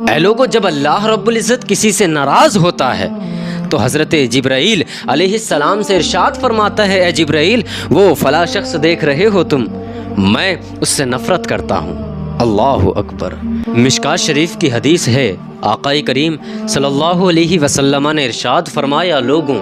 اے لوگو، جب اللہ رب العزت کسی سے ناراض ہوتا ہے تو حضرت جبرائیل علیہ السلام سے ارشاد فرماتا ہے، اے جبرائیل، وہ فلاں شخص دیکھ رہے ہو تم، میں اس سے نفرت کرتا ہوں۔ اللہ اکبر۔ مشکات شریف کی حدیث ہے، آقا کریم صلی اللہ علیہ وسلم نے ارشاد فرمایا، لوگوں،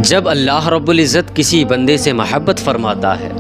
جب اللہ رب العزت کسی بندے سے محبت فرماتا ہے،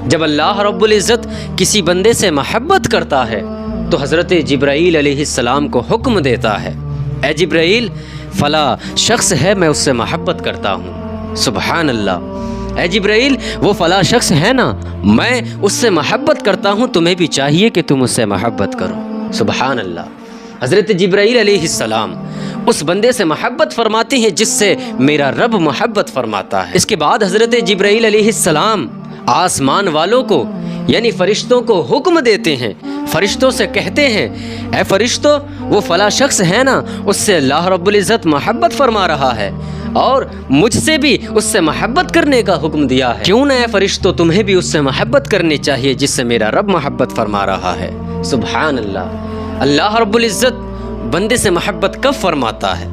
جب اللہ رب العزت کسی بندے سے محبت کرتا ہے تو حضرت جبرائیل علیہ السلام کو حکم دیتا ہے، اے جبرائیل، فلاں شخص ہے، میں اس سے محبت کرتا ہوں۔ سبحان اللہ۔ اے جبرائیل، وہ فلاں شخص ہے نا، میں اس سے محبت کرتا ہوں، تمہیں بھی چاہیے کہ تم اس سے محبت کرو۔ سبحان اللہ۔ حضرت جبرائیل علیہ السلام اس بندے سے محبت فرماتے ہیں جس سے میرا رب محبت فرماتا ہے۔ اس کے بعد حضرت جبرائیل علیہ السلام آسمان والوں کو یعنی فرشتوں کو حکم دیتے ہیں، فرشتوں سے کہتے ہیں، اے فرشتوں، وہ فلاں شخص ہے نا، اس سے اللہ رب العزت محبت فرما رہا ہے اور مجھ سے بھی اس سے محبت کرنے کا حکم دیا ہے، کیوں نہ اے فرشتوں تمہیں بھی اس سے محبت کرنی چاہیے جس سے میرا رب محبت فرما رہا ہے۔ سبحان اللہ۔ اللہ رب العزت بندے سے محبت کب فرماتا ہے؟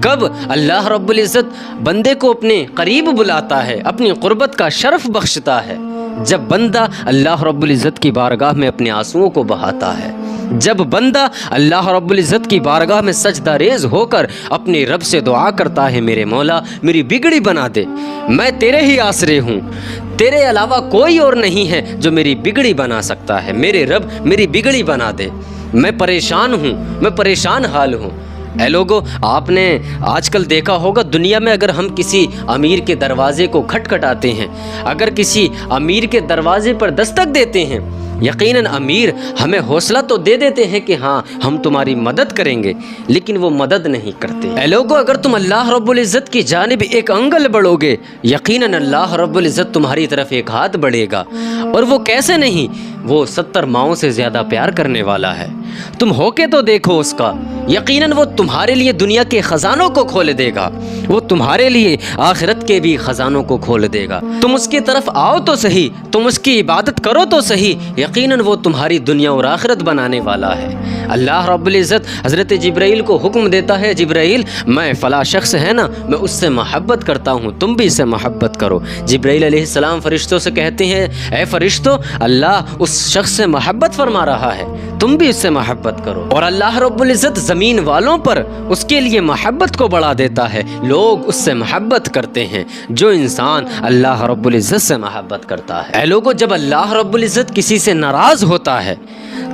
کب اللہ رب العزت بندے کو اپنے قریب بلاتا ہے، اپنی قربت کا شرف بخشتا ہے؟ جب بندہ اللہ رب العزت کی بارگاہ میں اپنے آنسوؤں کو بہاتا ہے، جب بندہ اللہ رب العزت کی بارگاہ میں سجدہ ریز ہو کر اپنے رب سے دعا کرتا ہے، میرے مولا میری بگڑی بنا دے، میں تیرے ہی آسرے ہوں، تیرے علاوہ کوئی اور نہیں ہے جو میری بگڑی بنا سکتا ہے، میرے رب میری بگڑی بنا دے، میں پریشان ہوں، میں پریشان حال ہوں۔ اے لوگو، آپ نے آج کل دیکھا ہوگا دنیا میں اگر ہم کسی امیر کے دروازے کو کھٹکھٹاتے ہیں، اگر کسی امیر کے دروازے پر دستک دیتے ہیں، یقیناً امیر ہمیں حوصلہ تو دے دیتے ہیں کہ ہاں ہم تمہاری مدد کریں گے، لیکن وہ مدد نہیں کرتے۔ اے لوگو، اگر تم اللہ رب العزت کی جانب ایک انگل بڑھو گے، یقیناً اللہ رب العزت تمہاری طرف ایک ہاتھ بڑھے گا، اور وہ کیسے نہیں، وہ 70 ماؤں سے زیادہ پیار کرنے والا ہے۔ تم ہو کے تو دیکھو اس کا، یقیناً وہ تمہارے لیے دنیا کے خزانوں کو کھول دے گا، وہ تمہارے لیے آخرت کے بھی خزانوں کو کھول دے گا۔ تم اس کی طرف آؤ تو صحیح، تم اس کی عبادت کرو تو صحیح، یقیناً وہ تمہاری دنیا اور آخرت بنانے والا ہے۔ اللہ رب العزت حضرت جبرائیل کو حکم دیتا ہے، جبرائیل، میں فلاں شخص ہے نا، میں اس سے محبت کرتا ہوں، تم بھی اس سے محبت کرو۔ جبرائیل علیہ السلام فرشتوں سے کہتے ہیں، اے فرشتوں، اللہ اس شخص سے محبت فرما رہا ہے، تم بھی اس سے محبت کرو۔ اور اللہ رب العزت زمین والوں پر اس کے لیے محبت کو بڑھا دیتا ہے، لوگ اس سے محبت کرتے ہیں جو انسان اللہ رب العزت سے محبت کرتا ہے۔ اے لوگو، جب اللہ رب العزت کسی سے ناراض ہوتا ہے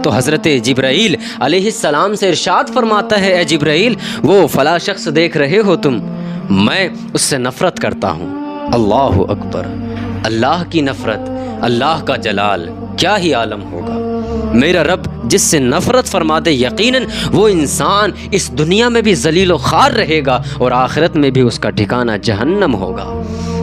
تو حضرت جبرائیل علیہ السلام سے ارشاد فرماتا ہے، اے جبرائیل، وہ فلاں شخص دیکھ رہے ہو تم، میں اس سے نفرت کرتا ہوں۔ اللہ اکبر۔ اللہ کی نفرت، اللہ کا جلال، کیا ہی عالم ہوگا۔ میرا رب جس سے نفرت فرما دے، یقیناً وہ انسان اس دنیا میں بھی ذلیل و خوار رہے گا اور آخرت میں بھی اس کا ٹھکانہ جہنم ہوگا۔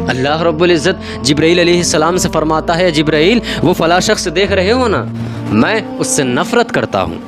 اللہ رب العزت جبرائیل علیہ السلام سے فرماتا ہے، جبرائیل، وہ فلاں شخص دیکھ رہے ہو نا، میں اس سے نفرت کرتا ہوں،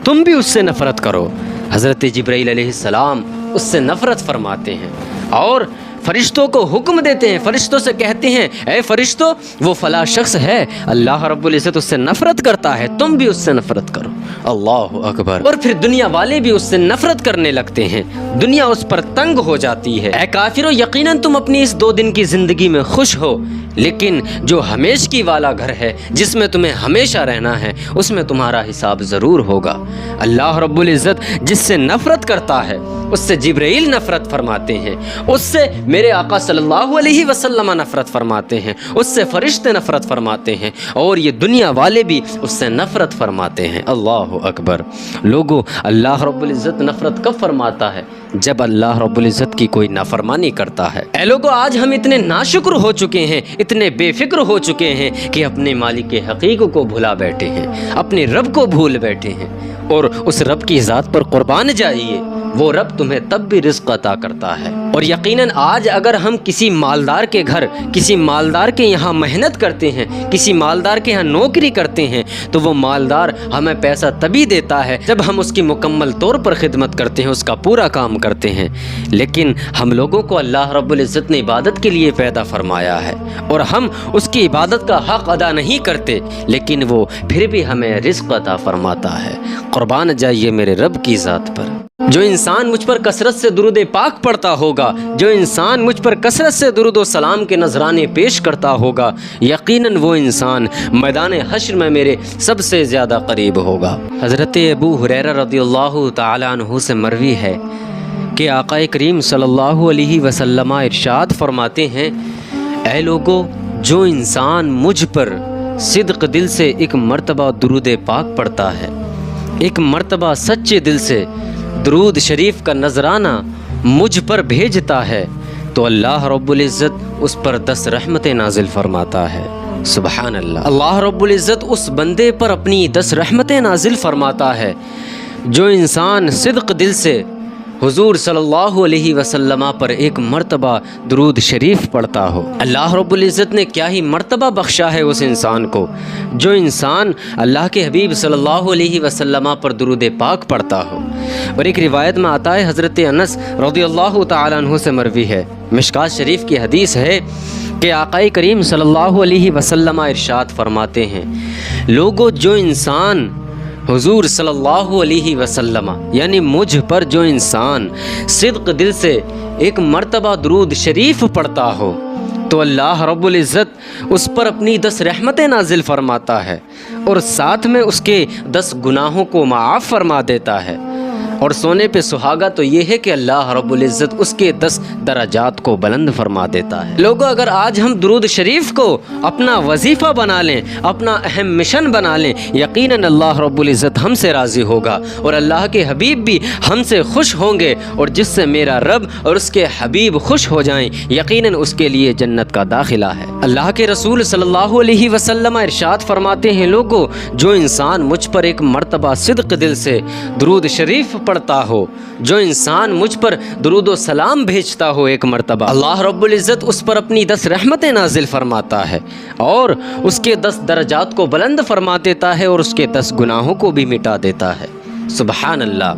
تم بھی اس سے نفرت کرو۔ حضرت جبرائیل علیہ السلام اس سے نفرت فرماتے ہیں اور فرشتوں کو حکم دیتے ہیں، فرشتوں سے کہتے ہیں، اے فرشتوں، وہ فلاں شخص ہے، اللہ رب العزت اس سے نفرت کرتا ہے، تم بھی اس سے نفرت کرو۔ اللہ اکبر۔ اور پھر دنیا والے بھی اس سے نفرت کرنے لگتے ہیں، دنیا اس پر تنگ ہو جاتی ہے۔ اے کافرو، یقیناً تم اپنی اس 2 دن کی زندگی میں خوش ہو، لیکن جو ہمیشگی والا گھر ہے، جس میں تمہیں ہمیشہ رہنا ہے، اس میں تمہارا حساب ضرور ہوگا۔ اللہ رب العزت جس سے نفرت کرتا ہے اس سے جبرائیل نفرت فرماتے ہیں، اس سے میرے آقا صلی اللہ علیہ وسلم نفرت فرماتے ہیں، اس سے فرشتے نفرت فرماتے ہیں، اور یہ دنیا والے بھی اس سے نفرت فرماتے ہیں۔ اللہ اکبر۔ لوگو، اللہ رب العزت نفرت کب فرماتا ہے؟ جب اللہ رب العزت کی کوئی نافرمانی کرتا ہے۔ اے لوگو، آج ہم اتنے ناشکر ہو چکے ہیں، اتنے بے فکر ہو چکے ہیں کہ اپنے مالک حقیق کو بھلا بیٹھے ہیں، اپنے رب کو بھول بیٹھے ہیں، اور اس رب کی ذات پر قربان جائیے، وہ رب تمہیں تب بھی رزق عطا کرتا ہے۔ اور یقیناً آج اگر ہم کسی مالدار کے گھر، کسی مالدار کے یہاں محنت کرتے ہیں، کسی مالدار کے یہاں نوکری کرتے ہیں، تو وہ مالدار ہمیں پیسہ تبھی دیتا ہے جب ہم اس کی مکمل طور پر خدمت کرتے ہیں، اس کا پورا کام کرتے ہیں۔ لیکن ہم لوگوں کو اللہ رب العزت نے عبادت کے لیے پیدا فرمایا ہے اور ہم اس کی عبادت کا حق ادا نہیں کرتے، لیکن وہ پھر بھی ہمیں رزق عطا فرماتا ہے۔ قربان جائیے میرے رب کی ذات پر۔ جو انسان مجھ پر کثرت سے درود پاک پڑھتا ہوگا، جو انسان مجھ پر کثرت سے درود و سلام کے نذرانے پیش کرتا ہوگا، یقیناً وہ انسان میدان حشر میں میرے سب سے زیادہ قریب ہوگا۔ حضرت ابو ہریرہ رضی اللہ تعالی عنہ سے مروی ہے کہ آقا کریم صلی اللہ علیہ وسلم ارشاد فرماتے ہیں، اے لوگو، جو انسان مجھ پر صدق دل سے ایک مرتبہ درود پاک پڑھتا ہے، ایک مرتبہ سچے دل سے درود شریف کا نذرانہ مجھ پر بھیجتا ہے تو اللہ رب العزت اس پر 10 رحمتیں نازل فرماتا ہے۔ سبحان اللہ، اللہ رب العزت اس بندے پر اپنی 10 رحمتیں نازل فرماتا ہے جو انسان صدق دل سے حضور صلی اللہ علیہ وسلم پر ایک مرتبہ درود شریف پڑھتا ہو۔ اللہ رب العزت نے کیا ہی مرتبہ بخشا ہے اس انسان کو، جو انسان اللہ کے حبیب صلی اللہ علیہ وسلم پر درود پاک پڑھتا ہو۔ اور ایک روایت میں آتا ہے، حضرت انس رضی اللہ تعالیٰ عنہ سے مروی ہے، مشکات شریف کی حدیث ہے کہ آقا کریم صلی اللہ علیہ وسلم ارشاد فرماتے ہیں، لوگو، جو انسان حضور صلی اللہ علیہ وسلم یعنی مجھ پر جو انسان صدق دل سے ایک مرتبہ درود شریف پڑھتا ہو تو اللہ رب العزت اس پر اپنی 10 رحمتیں نازل فرماتا ہے اور ساتھ میں اس کے 10 گناہوں کو معاف فرما دیتا ہے۔ اور سونے پہ سہاگا تو یہ ہے کہ اللہ رب العزت اس کے 10 درجات کو بلند فرما دیتا ہے۔ لوگوں، اگر آج ہم درود شریف کو اپنا وظیفہ بنا لیں، اپنا اہم مشن بنا لیں، یقیناً اللہ رب العزت ہم سے راضی ہوگا اور اللہ کے حبیب بھی ہم سے خوش ہوں گے، اور جس سے میرا رب اور اس کے حبیب خوش ہو جائیں، یقیناً اس کے لیے جنت کا داخلہ ہے۔ اللہ کے رسول صلی اللہ علیہ وسلم ارشاد فرماتے ہیں، لوگوں، جو انسان مجھ پر ایک مرتبہ صدق دل سے درود شریف پڑھتا ہو، جو انسان مجھ پر درود و سلام بھیجتا ہو ایک مرتبہ، اللہ رب العزت اس پر اپنی 10 رحمتیں نازل فرماتا ہے اور اس کے 10 درجات کو بلند فرما دیتا ہے اور اس کے 10 گناہوں کو بھی مٹا دیتا ہے۔ سبحان اللہ۔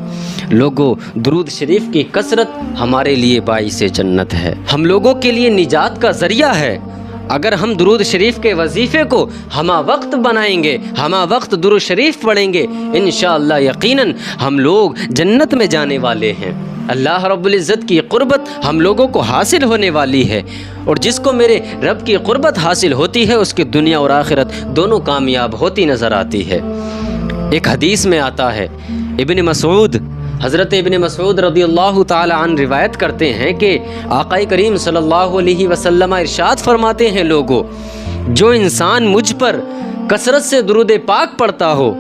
لوگوں، درود شریف کی کثرت ہمارے لیے باعث جنت ہے، ہم لوگوں کے لیے نجات کا ذریعہ ہے۔ اگر ہم درود شریف کے وظیفے کو ہمہ وقت بنائیں گے، ہمہ وقت درود شریف پڑھیں گے، انشاءاللہ یقیناً ہم لوگ جنت میں جانے والے ہیں۔ اللہ رب العزت کی قربت ہم لوگوں کو حاصل ہونے والی ہے، اور جس کو میرے رب کی قربت حاصل ہوتی ہے اس کی دنیا اور آخرت دونوں کامیاب ہوتی نظر آتی ہے۔ ایک حدیث میں آتا ہے، ابن مسعود، حضرت ابن مسعود رضی اللہ تعالی عنہ روایت کرتے ہیں کہ آقا کریم صلی اللہ علیہ وسلم ارشاد فرماتے ہیں، لوگوں، جو انسان مجھ پر کثرت سے درود پاک پڑھتا ہو،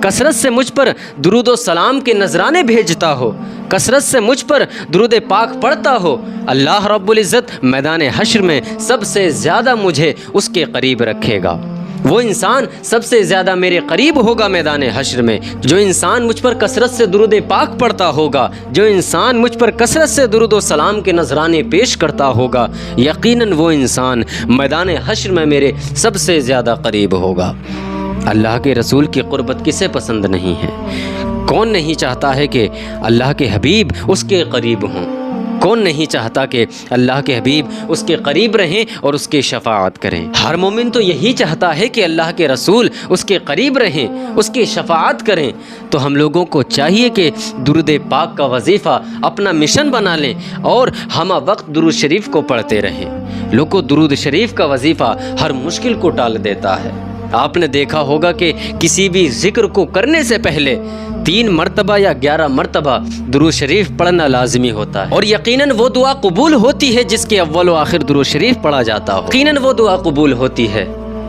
کثرت سے مجھ پر درود و سلام کے نذرانے بھیجتا ہو، کثرت سے مجھ پر درود پاک پڑھتا ہو، اللہ رب العزت میدان حشر میں سب سے زیادہ مجھے اس کے قریب رکھے گا۔ وہ انسان سب سے زیادہ میرے قریب ہوگا میدان حشر میں، جو انسان مجھ پر کثرت سے درود پاک پڑھتا ہوگا، جو انسان مجھ پر کثرت سے درود و سلام کے نذرانے پیش کرتا ہوگا، یقیناً وہ انسان میدان حشر میں میرے سب سے زیادہ قریب ہوگا۔ اللہ کے رسول کی قربت کسے پسند نہیں ہے؟ کون نہیں چاہتا ہے کہ اللہ کے حبیب اس کے قریب ہوں؟ کون نہیں چاہتا کہ اللہ کے حبیب اس کے قریب رہیں اور اس کی شفاعت کریں؟ ہر مومن تو یہی چاہتا ہے کہ اللہ کے رسول اس کے قریب رہیں، اس کی شفاعت کریں۔ تو ہم لوگوں کو چاہیے کہ درود پاک کا وظیفہ اپنا مشن بنا لیں اور ہمہ وقت درود شریف کو پڑھتے رہیں۔ لوگوں، درود شریف کا وظیفہ ہر مشکل کو ٹال دیتا ہے۔ آپ نے دیکھا ہوگا کہ کسی بھی ذکر کو کرنے سے پہلے 3 مرتبہ یا 11 مرتبہ درود شریف پڑھنا لازمی ہوتا ہے، اور یقیناً وہ دعا قبول ہوتی ہے جس کے اول و آخر درود شریف پڑھا جاتا ہو۔ یقیناً وہ دعا قبول ہوتی ہے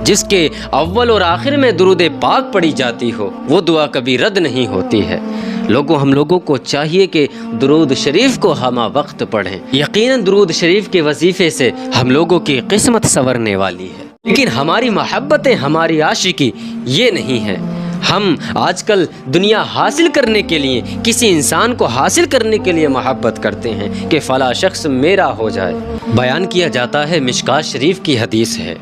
جس کے اول اور آخر میں درود پاک پڑھی جاتی ہو، وہ دعا کبھی رد نہیں ہوتی ہے۔ لوگوں، ہم لوگوں کو چاہیے کہ درود شریف کو ہمہ وقت پڑھیں۔ یقیناً درود شریف کے وظیفے سے ہم لوگوں کی قسمت سنورنے والی ہے، لیکن ہماری محبتیں، ہماری عاشقی یہ نہیں ہے۔ ہم آج کل دنیا حاصل کرنے کے لیے کسی انسان کو حاصل کرنے کے لیے محبت کرتے ہیں کہ فلاں شخص میرا ہو جائے۔ بیان کیا جاتا ہے، مشکات شریف کی حدیث ہے،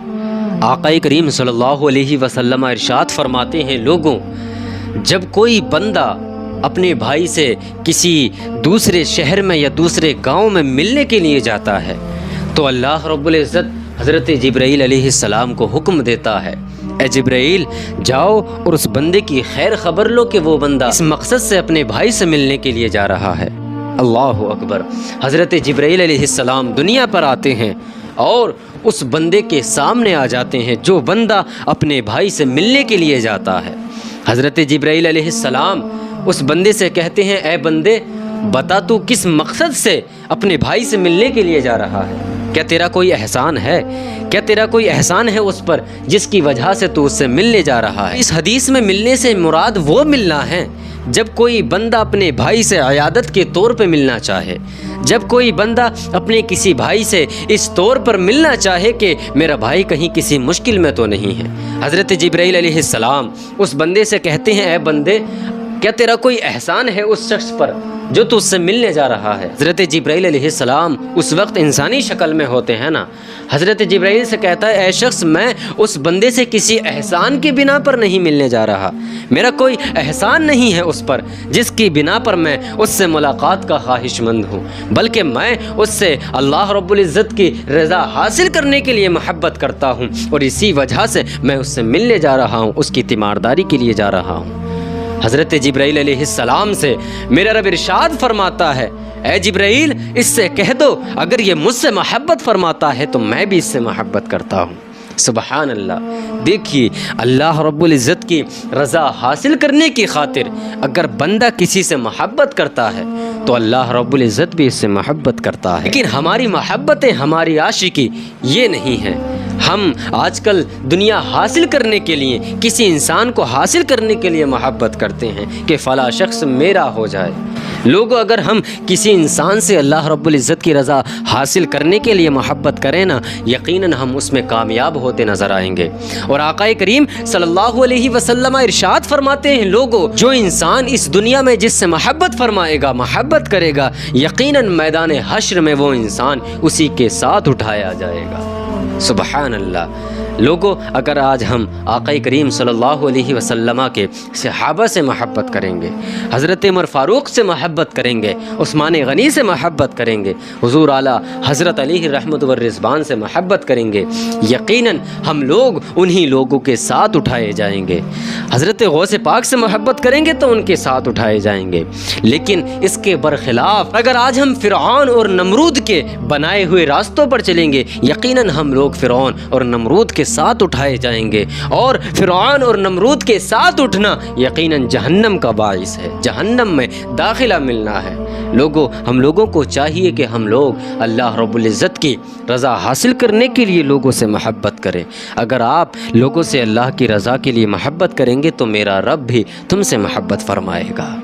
آقا کریم صلی اللہ علیہ وسلم ارشاد فرماتے ہیں، لوگوں جب کوئی بندہ اپنے بھائی سے کسی دوسرے شہر میں یا دوسرے گاؤں میں ملنے کے لیے جاتا ہے تو اللہ رب العزت حضرت جبرائیل علیہ السلام کو حکم دیتا ہے، اے جبرائیل جاؤ اور اس بندے کی خیر خبر لو کہ وہ بندہ اس مقصد سے اپنے بھائی سے ملنے کے لیے جا رہا ہے۔ اللہ اکبر۔ حضرت جبرائیل علیہ السلام دنیا پر آتے ہیں اور اس بندے کے سامنے آ جاتے ہیں جو بندہ اپنے بھائی سے ملنے کے لیے جاتا ہے۔ حضرت جبرائیل علیہ السلام اس بندے سے کہتے ہیں، اے بندے بتا تو کس مقصد سے اپنے بھائی سے ملنے کے لیے جا رہا ہے؟ کیا تیرا کوئی احسان ہے؟ کیا تیرا کوئی احسان ہے اس پر جس کی وجہ سے تو اس سے ملنے جا رہا ہے؟ اس حدیث میں ملنے سے مراد وہ ملنا ہے جب کوئی بندہ اپنے بھائی سے عیادت کے طور پہ ملنا چاہے، جب کوئی بندہ اپنے کسی بھائی سے اس طور پر ملنا چاہے کہ میرا بھائی کہیں کسی مشکل میں تو نہیں ہے۔ حضرت جبرائیل علیہ السلام اس بندے سے کہتے ہیں، اے بندے کیا تیرا کوئی احسان ہے اس شخص پر جو تو اس سے ملنے جا رہا ہے؟ حضرت جبرائیل علیہ السلام اس وقت انسانی شکل میں ہوتے ہیں نا۔ حضرت جبرائیل سے کہتا ہے، اے شخص میں اس بندے سے کسی احسان کی بنا پر نہیں ملنے جا رہا، میرا کوئی احسان نہیں ہے اس پر جس کی بنا پر میں اس سے ملاقات کا خواہش مند ہوں، بلکہ میں اس سے اللہ رب العزت کی رضا حاصل کرنے کے لیے محبت کرتا ہوں اور اسی وجہ سے میں اس سے ملنے جا رہا ہوں، اس کی تیمارداری کے لیے جا رہا ہوں۔ حضرت جبرائیل علیہ السلام سے میرا رب ارشاد فرماتا ہے، اے جبرائیل اس سے کہہ دو اگر یہ مجھ سے محبت فرماتا ہے تو میں بھی اس سے محبت کرتا ہوں۔ سبحان اللہ۔ دیکھیے اللہ رب العزت کی رضا حاصل کرنے کی خاطر اگر بندہ کسی سے محبت کرتا ہے تو اللہ رب العزت بھی اس سے محبت کرتا ہے۔ لیکن ہماری محبتیں، ہماری عاشقی یہ نہیں ہے۔ ہم آج کل دنیا حاصل کرنے کے لیے کسی انسان کو حاصل کرنے کے لیے محبت کرتے ہیں کہ فلاں شخص میرا ہو جائے۔ لوگوں اگر ہم کسی انسان سے اللہ رب العزت کی رضا حاصل کرنے کے لیے محبت کریں نا، یقیناً ہم اس میں کامیاب ہوتے نظر آئیں گے۔ اور آقا کریم صلی اللہ علیہ وسلم ارشاد فرماتے ہیں، لوگوں جو انسان اس دنیا میں جس سے محبت فرمائے گا، محبت کرے گا، یقیناً میدان حشر میں وہ انسان اسی کے ساتھ اٹھایا جائے گا۔ سبحان اللہ۔ لوگوں اگر آج ہم آقا کریم صلی اللہ علیہ وسلم کے صحابہ سے محبت کریں گے، حضرت عمر فاروق سے محبت کریں گے، عثمان غنی سے محبت کریں گے، حضور اعلیٰ حضرت علی رحمت والرضوان سے محبت کریں گے، یقیناً ہم لوگ انہی لوگوں کے ساتھ اٹھائے جائیں گے۔ حضرت غوث پاک سے محبت کریں گے تو ان کے ساتھ اٹھائے جائیں گے۔ لیکن اس کے برخلاف اگر آج ہم فرعون اور نمرود کے بنائے ہوئے راستوں پر چلیں گے، یقیناً ہم لوگ فرعون اور نمرود کے ساتھ اٹھائے جائیں گے، اور فرعون اور نمرود کے ساتھ اٹھنا یقیناً جہنم کا باعث ہے، جہنم میں داخلہ ملنا ہے۔ لوگوں ہم لوگوں کو چاہیے کہ ہم لوگ اللہ رب العزت کی رضا حاصل کرنے کے لیے لوگوں سے محبت کریں۔ اگر آپ لوگوں سے اللہ کی رضا کے لیے محبت کریں گے تو میرا رب بھی تم سے محبت فرمائے گا۔